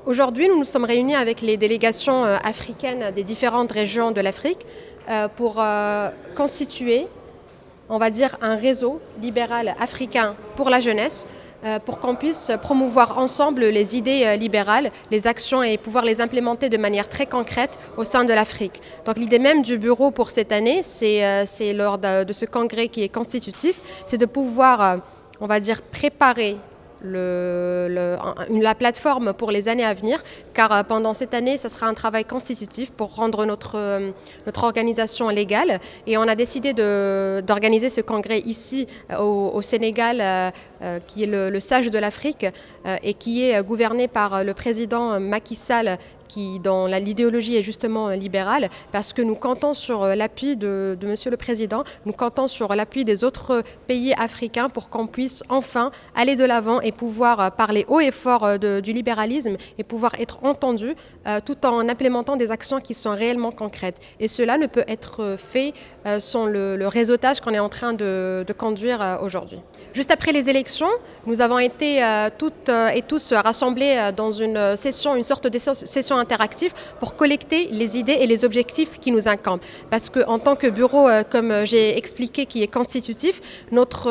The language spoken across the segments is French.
Aujourd'hui, nous nous sommes réunis avec les délégations africaines des différentes régions de l'Afrique pour constituer, on va dire, un réseau libéral africain pour la jeunesse, pour qu'on puisse promouvoir ensemble les idées libérales, les actions et pouvoir les implémenter de manière très concrète au sein de l'Afrique. Donc l'idée même du bureau pour cette année, c'est lors de ce congrès qui est constitutif, c'est de pouvoir, on va dire, préparer la plateforme pour les années à venir, car pendant cette année, ce sera un travail constitutif pour rendre notre organisation légale. Et on a décidé d'organiser ce congrès ici au Sénégal, qui est le sage de l'Afrique et qui est gouverné par le président Macky Sall, dont l'idéologie est justement libérale, parce que nous comptons sur l'appui de Monsieur le Président, nous comptons sur l'appui des autres pays africains pour qu'on puisse enfin aller de l'avant et pouvoir parler haut et fort du libéralisme et pouvoir être entendu tout en implémentant des actions qui sont réellement concrètes. Et cela ne peut être fait sans le réseautage qu'on est en train de conduire aujourd'hui. Juste après les élections, nous avons été toutes et tous rassemblés dans une sorte de session interactive pour collecter les idées et les objectifs qui nous incombent. Parce qu'en tant que bureau, comme j'ai expliqué, qui est constitutif, notre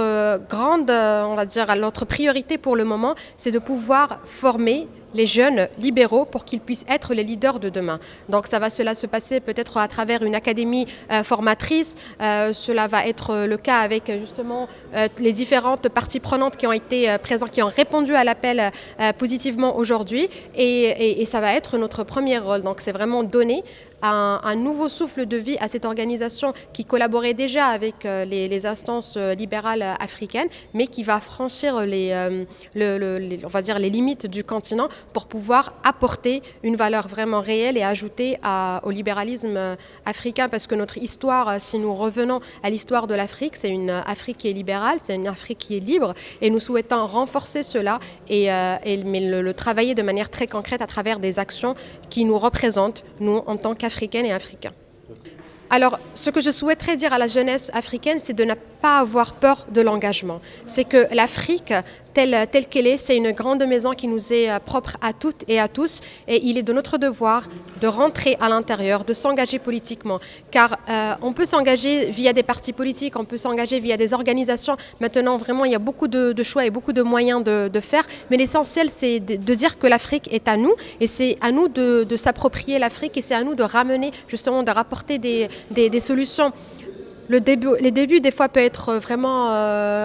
notre priorité pour le moment, c'est de pouvoir former les jeunes libéraux pour qu'ils puissent être les leaders de demain. Donc cela se passer peut-être à travers une académie formatrice. Cela va être le cas avec justement les différentes parties prenantes qui ont été présentes, qui ont répondu à l'appel positivement aujourd'hui. Et ça va être notre premier rôle. Donc c'est vraiment donner un nouveau souffle de vie à cette organisation qui collaborait déjà avec les instances libérales africaines, mais qui va franchir on va dire les limites du continent pour pouvoir apporter une valeur vraiment réelle et ajouter au libéralisme africain. Parce que notre histoire, si nous revenons à l'histoire de l'Afrique, c'est une Afrique qui est libérale, c'est une Afrique qui est libre, et nous souhaitons renforcer cela mais le travailler de manière très concrète à travers des actions qui nous représentent, nous, en tant qu'Africaines et Africains. Alors, ce que je souhaiterais dire à la jeunesse africaine, c'est de ne pas avoir peur de l'engagement. C'est que l'Afrique, telle qu'elle est, c'est une grande maison qui nous est propre à toutes et à tous. Et il est de notre devoir de rentrer à l'intérieur, de s'engager politiquement. Car on peut s'engager via des partis politiques, on peut s'engager via des organisations. Maintenant, vraiment, il y a beaucoup de choix et beaucoup de moyens de faire. Mais l'essentiel, c'est de dire que l'Afrique est à nous. Et c'est à nous de s'approprier l'Afrique, et c'est à nous de ramener, justement, de rapporter des solutions. Les débuts, des fois, peut être vraiment,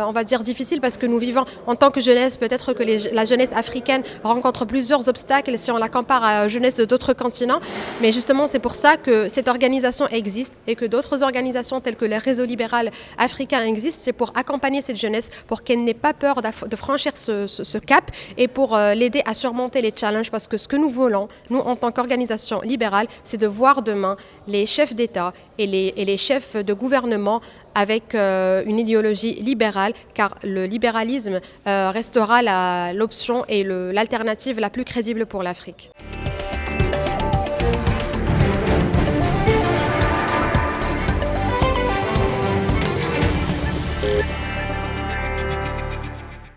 on va dire, difficile, parce que nous vivons, en tant que jeunesse, peut-être que la jeunesse africaine rencontre plusieurs obstacles si on la compare à la jeunesse de d'autres continents. Mais justement, c'est pour ça que cette organisation existe et que d'autres organisations telles que le réseau libéral africain existent. C'est pour accompagner cette jeunesse, pour qu'elle n'ait pas peur de franchir ce cap, et pour l'aider à surmonter les challenges. Parce que ce que nous voulons, nous, en tant qu'organisation libérale, c'est de voir demain les chefs d'État et les chefs de gouvernement avec une idéologie libérale, car le libéralisme restera l'option et l'alternative la plus crédible pour l'Afrique.